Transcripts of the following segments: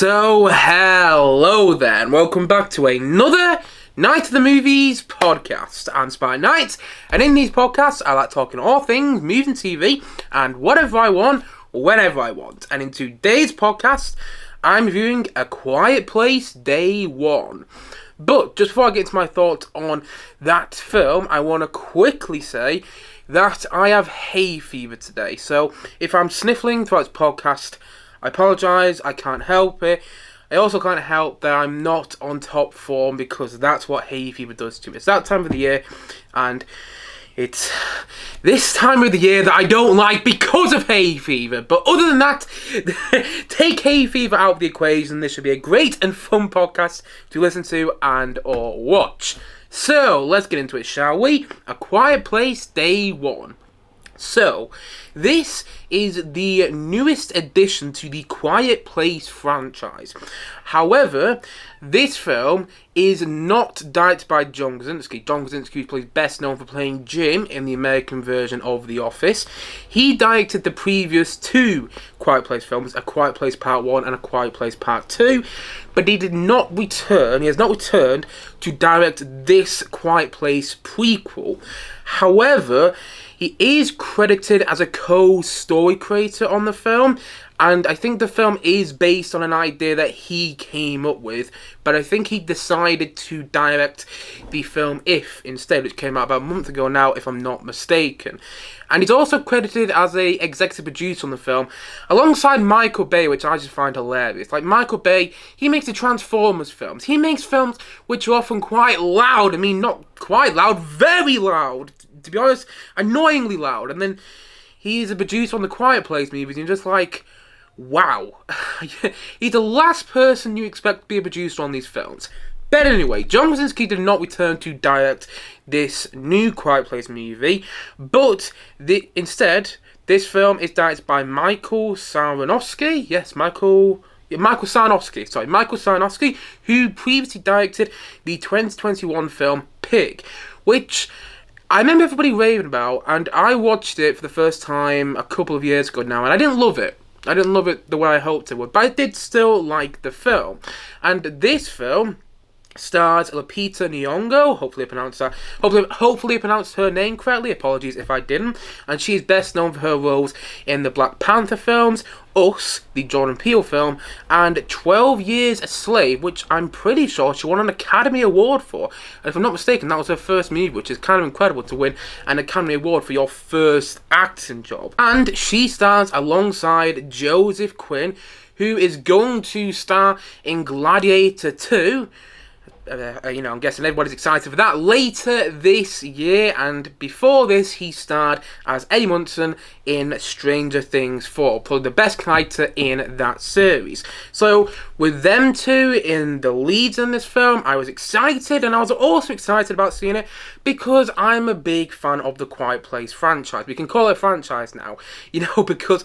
So, hello there, and welcome back to another Night of the Movies podcast. I'm Spy Knight, and in these podcasts, I like talking all things movies and TV, and whatever I want, whenever I want. And in today's podcast, I'm reviewing A Quiet Place Day 1. But, just before I get into my thoughts on that film, I want to quickly say that I have hay fever today. So, if I'm sniffling throughout this podcast, I apologise, I can't help it. I also can't help that I'm not on top form because that's what hay fever does to me. It's that time of the year, and it's this time of the year that I don't like because of hay fever. But other than that, take hay fever out of the equation. This should be a great and fun podcast to listen to and or watch. So, let's get into it, shall we? A Quiet Place Day 1. So, this is the newest addition to the Quiet Place franchise. However, this film is not directed by John Krasinski. John Krasinski plays best known for playing Jim in the American version of The Office. He directed the previous two Quiet Place films, A Quiet Place Part 1 and A Quiet Place Part 2, but he has not returned to direct this Quiet Place prequel. However, he is credited as a co-story creator on the film, and I think the film is based on an idea that he came up with, but I think he decided to direct the film If instead, which came out about a month ago now, if I'm not mistaken. And he's also credited as a executive producer on the film, alongside Michael Bay, which I just find hilarious. Like, Michael Bay, he makes the Transformers films. He makes films which are often quite loud. I mean, not quite loud, very loud. To be honest, annoyingly loud. And then he's a producer on the Quiet Place movies, and you're just like, wow. He's the last person you expect to be a producer on these films. But anyway, John Krasinski did not return to direct this new Quiet Place movie, but instead, this film is directed by Michael Sarnoski. Yes, Michael Sarnoski, who previously directed the 2021 film Pig, which I remember everybody raving about, and I watched it for the first time a couple of years ago now, and I didn't love it. I didn't love it the way I hoped it would, but I did still like the film. And this film stars Lupita Nyong'o, hopefully I pronounced her name correctly, apologies if I didn't, and she is best known for her roles in the Black Panther films, Us, the Jordan Peele film, and 12 Years a Slave, which I'm pretty sure she won an Academy Award for. And if I'm not mistaken, that was her first movie, which is kind of incredible to win an Academy Award for your first acting job. And she stars alongside Joseph Quinn, who is going to star in Gladiator 2. I'm guessing everybody's excited for that later this year, and before this he starred as Eddie Munson in Stranger Things 4, probably the best character in that series. So with them two in the leads in this film, I was excited, and I was also excited about seeing it because I'm a big fan of the Quiet Place franchise. We can call it a franchise now, because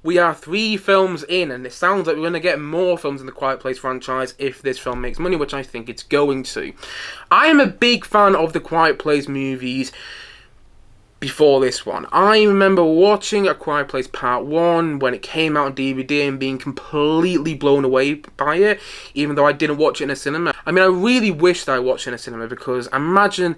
we are 3 films in, and it sounds like we're going to get more films in the Quiet Place franchise if this film makes money, which I think it's going to. I am a big fan of the Quiet Place movies before this one. I remember watching A Quiet Place Part 1 when it came out on DVD and being completely blown away by it, even though I didn't watch it in a cinema. I mean, I really wish that I watched it in a cinema, because imagine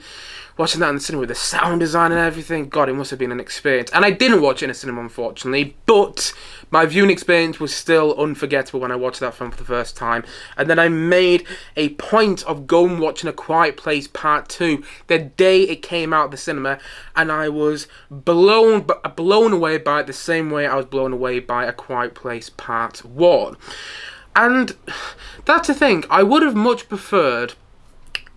watching that in the cinema with the sound design and everything. God, it must have been an experience. And I didn't watch it in a cinema, unfortunately, but my viewing experience was still unforgettable when I watched that film for the first time. And then I made a point of going watching A Quiet Place Part 2 the day it came out of the cinema, and I was blown away by it the same way I was blown away by A Quiet Place Part 1. And that's the thing, I would have much preferred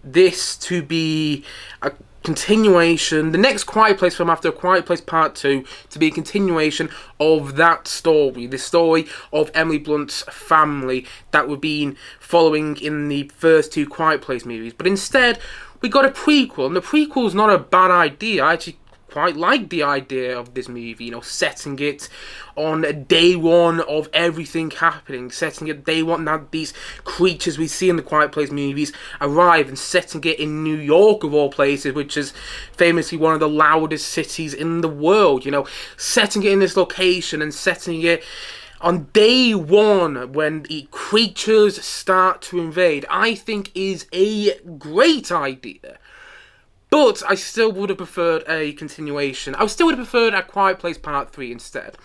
this to be a continuation, the next Quiet Place film after A Quiet Place Part 2, to be a continuation of that story, the story of Emily Blunt's family that we've been following in the first 2 Quiet Place movies. But instead, we got a prequel, and the prequel's not a bad idea. I actually quite like the idea of this movie, setting it on day one of everything happening, setting it day one that these creatures we see in the Quiet Place movies arrive, and setting it in New York of all places, which is famously one of the loudest cities in the world, setting it in this location and setting it on day one, when the creatures start to invade, I think is a great idea. But I still would have preferred a continuation. I still would have preferred A Quiet Place Part 3 instead.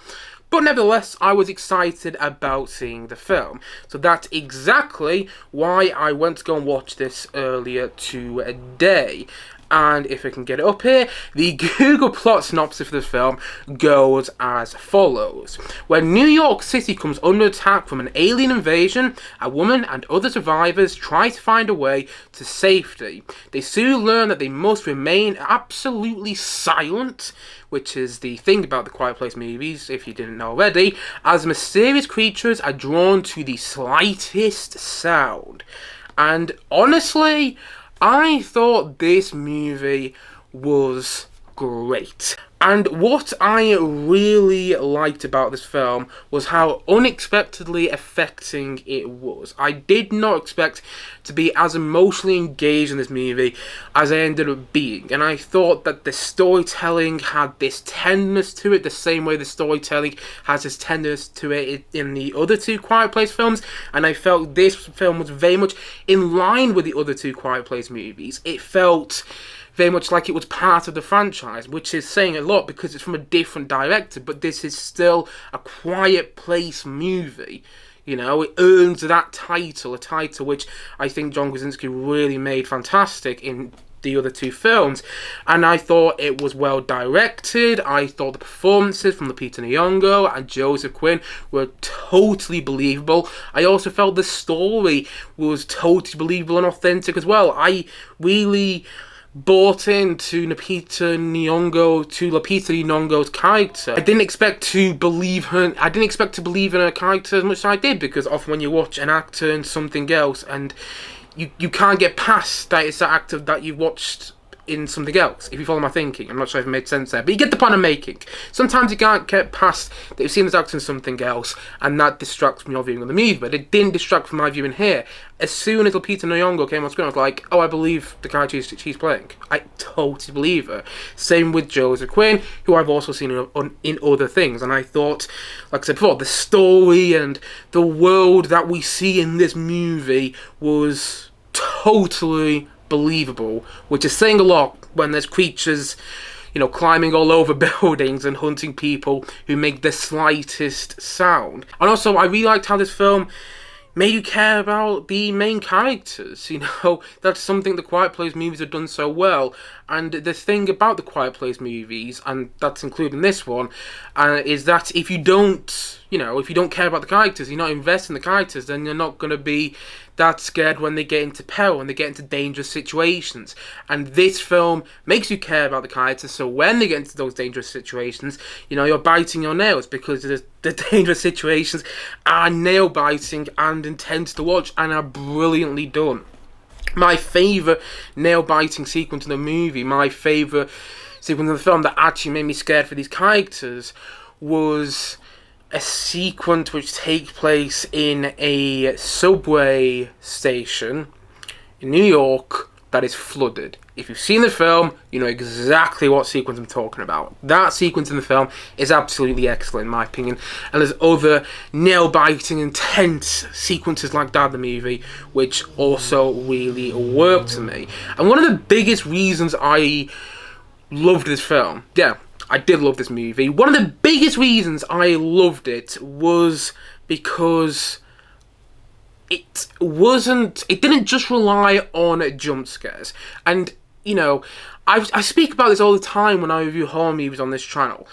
But nevertheless, I was excited about seeing the film. So that's exactly why I went to go and watch this earlier today. And if I can get it up here, the Google plot synopsis for the film goes as follows. When New York City comes under attack from an alien invasion, a woman and other survivors try to find a way to safety. They soon learn that they must remain absolutely silent, which is the thing about the Quiet Place movies, if you didn't know already, as mysterious creatures are drawn to the slightest sound. And honestly, I thought this movie was great. And what I really liked about this film was how unexpectedly affecting it was. I did not expect to be as emotionally engaged in this movie as I ended up being. And I thought that the storytelling had this tenderness to it, the same way the storytelling has this tenderness to it in the other two Quiet Place films. And I felt this film was very much in line with the other two Quiet Place movies. It felt very much like it was part of the franchise, which is saying a lot because it's from a different director, but this is still a Quiet Place movie. You know, it earns that title, a title which I think John Krasinski really made fantastic in the other two films. And I thought it was well directed. I thought the performances from Lupita Nyong'o and Joseph Quinn were totally believable. I also felt the story was totally believable and authentic as well. I really bought into Lupita Nyong'o's character. I didn't expect to believe her. I didn't expect to believe in her character as much as I did, because often when you watch an actor in something else and you can't get past that it's that actor that you watched in something else, if you follow my thinking. I'm not sure if it made sense there, but you get the point I'm making. Sometimes you can't get past that you've seen this actor in something else, and that distracts from your viewing of the movie, but it didn't distract from my viewing here. As soon as Lupita Nyong'o came on screen, I was like, oh, I believe the character she's playing. I totally believe her. Same with Joseph Quinn, who I've also seen in other things, and I thought, like I said before, the story and the world that we see in this movie was totally believable, which is saying a lot when there's creatures, you know, climbing all over buildings and hunting people who make the slightest sound. And also, I really liked how this film made you care about the main characters. You know, that's something the Quiet Place movies have done so well. And the thing about the Quiet Place movies, and that's including this one, is that if you don't, if you don't care about the characters, you're not invested in the characters, then you're not going to be that scared when they get into peril, when they get into dangerous situations. And this film makes you care about the characters, so when they get into those dangerous situations, you're biting your nails, because the dangerous situations are nail-biting and intense to watch and are brilliantly done. My favourite nail-biting sequence in the movie, my favourite sequence in the film that actually made me scared for these characters, was a sequence which takes place in a subway station in New York that is flooded. If you've seen the film, you know exactly what sequence I'm talking about. That sequence in the film is absolutely excellent in my opinion, and there's other nail-biting, intense sequences like that in the movie which also really work to me. And one of the biggest reasons I loved this film, I did love this movie. One of the biggest reasons I loved it was because it didn't just rely on jump scares. And, I speak about this all the time when I review horror movies on this channel.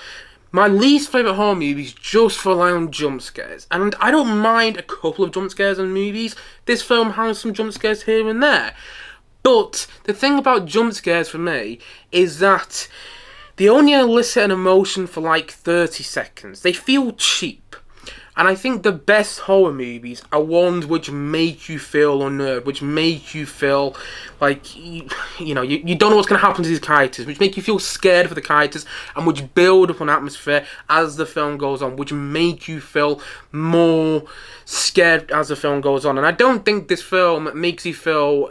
My least favourite horror movies just rely on jump scares. And I don't mind a couple of jump scares in movies. This film has some jump scares here and there. But the thing about jump scares for me is that they only elicit an emotion for like 30 seconds. They feel cheap. And I think the best horror movies are ones which make you feel unnerved, which make you feel like, you don't know what's going to happen to these characters, which make you feel scared for the characters, and which build up an atmosphere as the film goes on, which make you feel more scared as the film goes on. And I don't think this film makes you feel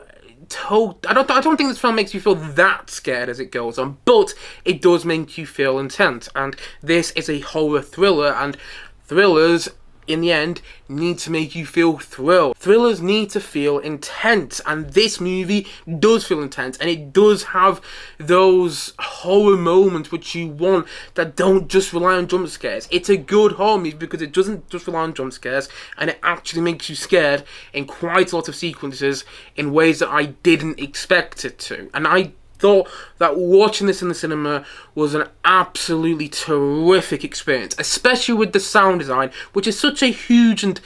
I don't think this film makes you feel that scared as it goes on, but it does make you feel intense. And this is a horror thriller, and thrillers in the end, need to make you feel thrilled. Thrillers need to feel intense, and this movie does feel intense, and it does have those horror moments which you want that don't just rely on jump scares. It's a good horror movie because it doesn't just rely on jump scares, and it actually makes you scared in quite a lot of sequences in ways that I didn't expect it to. And I thought that watching this in the cinema was an absolutely terrific experience, especially with the sound design, which is such a huge and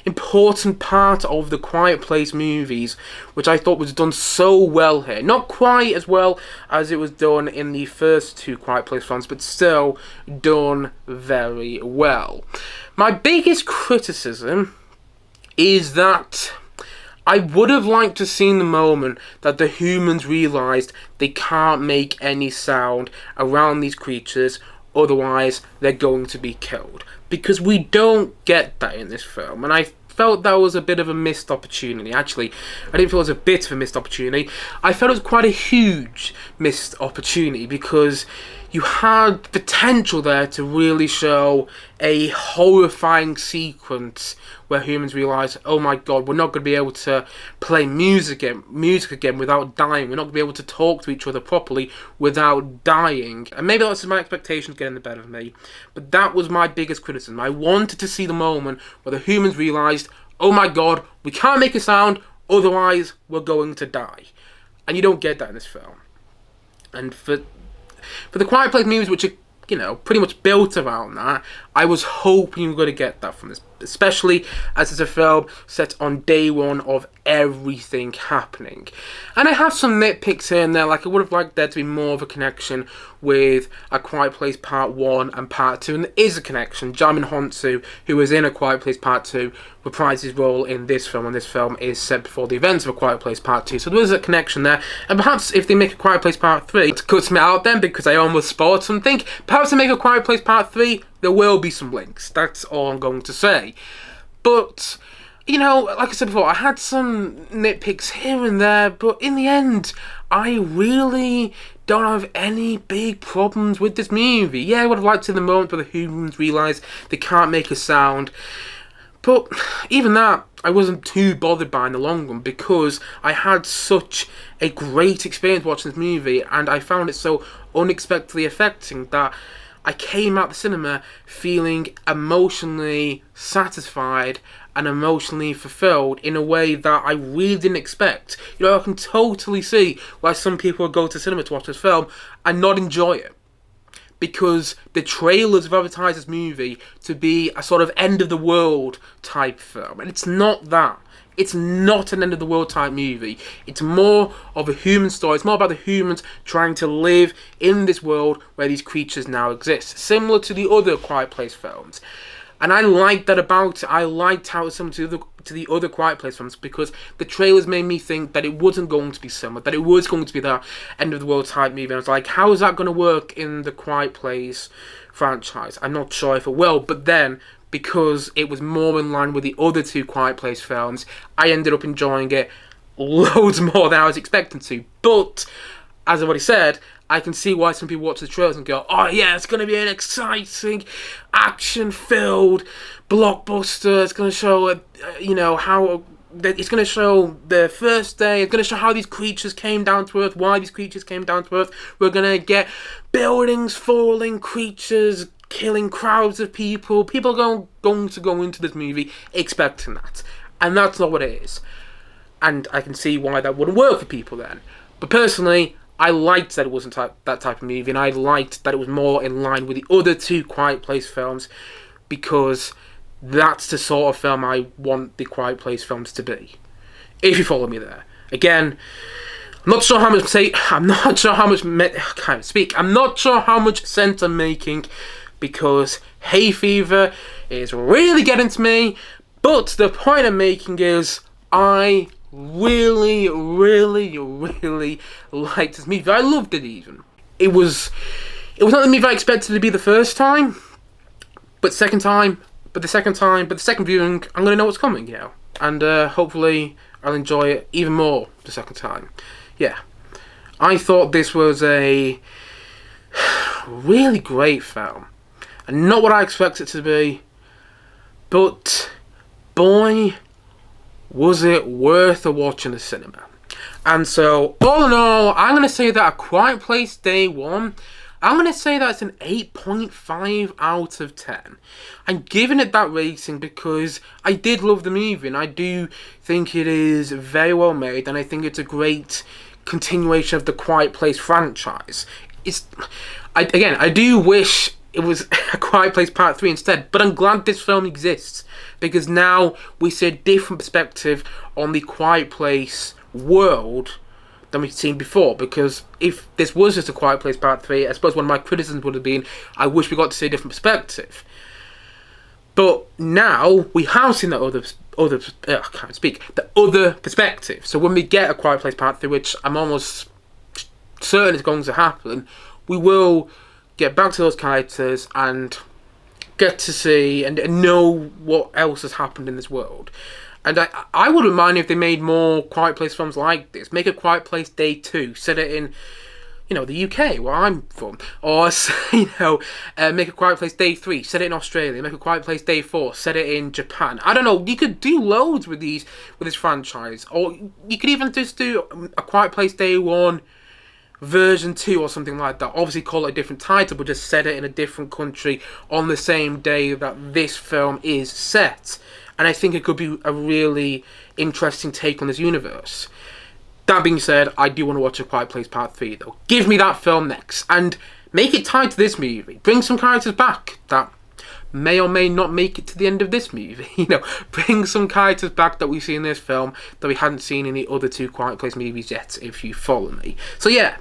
important part of the Quiet Place movies, which I thought was done so well here. Not quite as well as it was done in the first two Quiet Place films, but still done very well. My biggest criticism is that I would have liked to have seen the moment that the humans realised they can't make any sound around these creatures, otherwise they're going to be killed. Because we don't get that in this film, and I felt that was a bit of a missed opportunity. Actually, I didn't feel it was a bit of a missed opportunity. I felt it was quite a huge missed opportunity, because you had potential there to really show a horrifying sequence where humans realise, oh my god, we're not going to be able to play music again without dying. We're not going to be able to talk to each other properly without dying. And maybe that's my expectations getting the better of me, but that was my biggest criticism. I wanted to see the moment where the humans realised, oh my god, we can't make a sound, otherwise we're going to die. And you don't get that in this film. And for the Quiet Place movies, which are, you know, pretty much built around that, I was hoping you were going to get that from this, especially as it's a film set on day one of everything happening. And I have some nitpicks here and there, like I would have liked there to be more of a connection with A Quiet Place Part 1 and Part 2, and there is a connection. Djimon Hounsou, who was in A Quiet Place Part 2, reprised his role in this film, and this film is set before the events of A Quiet Place Part 2, so there is a connection there. And perhaps if they make A Quiet Place Part 3, to cut me out then because I almost spoiled something, perhaps they make A Quiet Place Part 3, there will be some links. That's all I'm going to say. But, you know, like I said before, I had some nitpicks here and there, but in the end, I really don't have any big problems with this movie. Yeah, I would have liked to see the moment where the humans realise they can't make a sound, but even that, I wasn't too bothered by in the long run, because I had such a great experience watching this movie, and I found it so unexpectedly affecting that I came out the cinema feeling emotionally satisfied and emotionally fulfilled in a way that I really didn't expect. You know, I can totally see why some people would go to cinema to watch this film and not enjoy it, because the trailers have advertised this movie to be a sort of end-of-the-world type film, and it's not that. It's not an end-of-the-world type movie. It's more of a human story. It's more about the humans trying to live in this world where these creatures now exist, similar to the other Quiet Place films. And I liked that about it. I liked how it was similar to the other Quiet Place films, because the trailers made me think that it wasn't going to be similar, that it was going to be that end-of-the-world type movie. And I was like, how is that going to work in the Quiet Place franchise? I'm not sure if it will, but then, because it was more in line with the other two Quiet Place films, I ended up enjoying it loads more than I was expecting to. But, as I've already said, I can see why some people watch the trailers and go, oh yeah, it's going to be an exciting, action-filled blockbuster. It's going to show, you know, how... It's going to show the first day. It's going to show how these creatures came down to Earth, why these creatures came down to Earth. We're going to get buildings falling, creatures killing crowds of people. People are going to go into this movie expecting that. And that's not what it is. And I can see why that wouldn't work for people then. But personally, I liked that it wasn't that type of movie, and I liked that it was more in line with the other two Quiet Place films, because that's the sort of film I want the Quiet Place films to be. If you follow me there. Again, I'm not sure how much sense I'm making, because hay fever is really getting to me. But the point I'm making is, I really liked this movie. I loved it even. It was not the movie I expected to be the first time, but the second viewing, I'm gonna know what's coming, you know, and hopefully I'll enjoy it even more the second time. Yeah, I thought this was a really great film, and not what I expected it to be, But boy, was it worth a watch in the cinema. And so, all in all, I'm going to say that A Quiet Place Day 1, I'm going to say that's an 8.5 out of 10. I'm giving it that rating because I did love the movie, and I do think it is very well made, and I think it's a great continuation of the Quiet Place franchise. I do wish it was A Quiet Place Part 3 instead, but I'm glad this film exists, because now we see a different perspective on the Quiet Place world than we've seen before. Because if this was just A Quiet Place Part 3, I suppose one of my criticisms would have been, I wish we got to see a different perspective. But now we have seen that the other perspective. So when we get A Quiet Place Part 3, which I'm almost certain is going to happen, we will get back to those characters and get to see and know what else has happened in this world. And I wouldn't mind if they made more Quiet Place films like this. Make A Quiet Place Day 2, set it in, the UK, where I'm from. Or, make A Quiet Place Day 3, set it in Australia. Make A Quiet Place Day 4, set it in Japan. I don't know, you could do loads with this franchise. Or you could even just do A Quiet Place Day 1, version 2 or something like that. Obviously call it a different title, but just set it in a different country on the same day that this film is set. And I think it could be a really interesting take on this universe. That being said, I do want to watch A Quiet Place Part 3 though. Give me that film next, and make it tied to this movie. Bring some characters back that may or may not make it to the end of this movie. Bring some characters back that we see in this film that we hadn't seen in the other two Quiet Place movies yet, if you follow me. So yeah,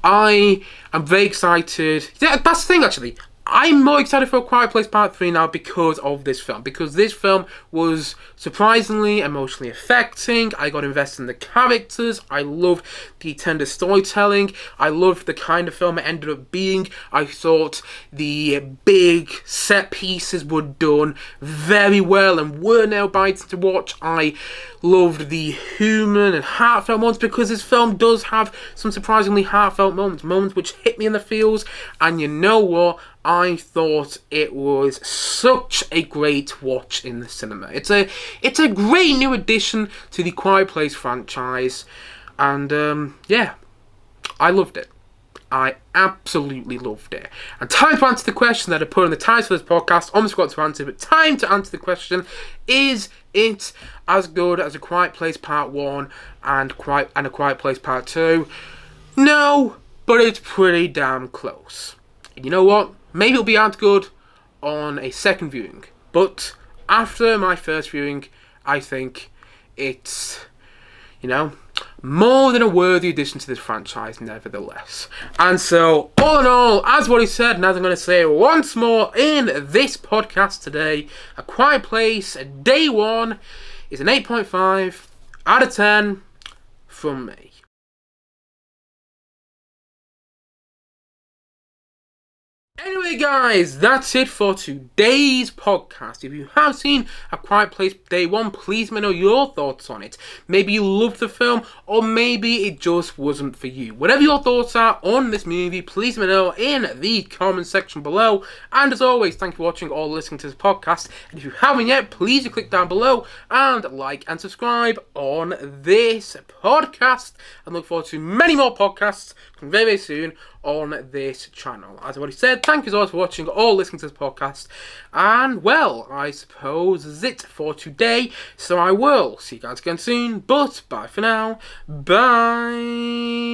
I am very excited. Yeah, that's the thing actually. I'm more excited for A Quiet Place Part 3 now because of this film. Because this film was surprisingly emotionally affecting. I got invested in the characters. I loved the tender storytelling. I loved the kind of film it ended up being. I thought the big set pieces were done very well and were nail-biting to watch. I loved the human and heartfelt moments, because this film does have some surprisingly heartfelt moments which hit me in the feels. And you know what? I thought it was such a great watch in the cinema. It's a great new addition to the Quiet Place franchise, and yeah, I loved it. I absolutely loved it. And time to answer the question that I put in the title of this podcast. Almost forgot to answer, but time to answer the question: is it as good as A Quiet Place Part 1 and A Quiet Place Part 2? No, but it's pretty damn close. And you know what? Maybe it'll be as good on a second viewing, but after my first viewing, I think it's, more than a worthy addition to this franchise, nevertheless. And so, all in all, as what he said, and as I'm going to say once more in this podcast today, A Quiet Place Day 1 is an 8.5 out of 10 from me. Anyway guys, that's it for today's podcast. If you have seen A Quiet Place Day 1, please let me know your thoughts on it. Maybe you loved the film, or maybe it just wasn't for you. Whatever your thoughts are on this movie, please let me know in the comment section below. And as always, thank you for watching or listening to this podcast. And if you haven't yet, please click down below and like and subscribe on this podcast. And look forward to many more podcasts coming very, very soon on this channel. As I already said, thank you as always for watching or listening to this podcast. And well, I suppose that's it for today. So I will see you guys again soon. But bye for now. Bye.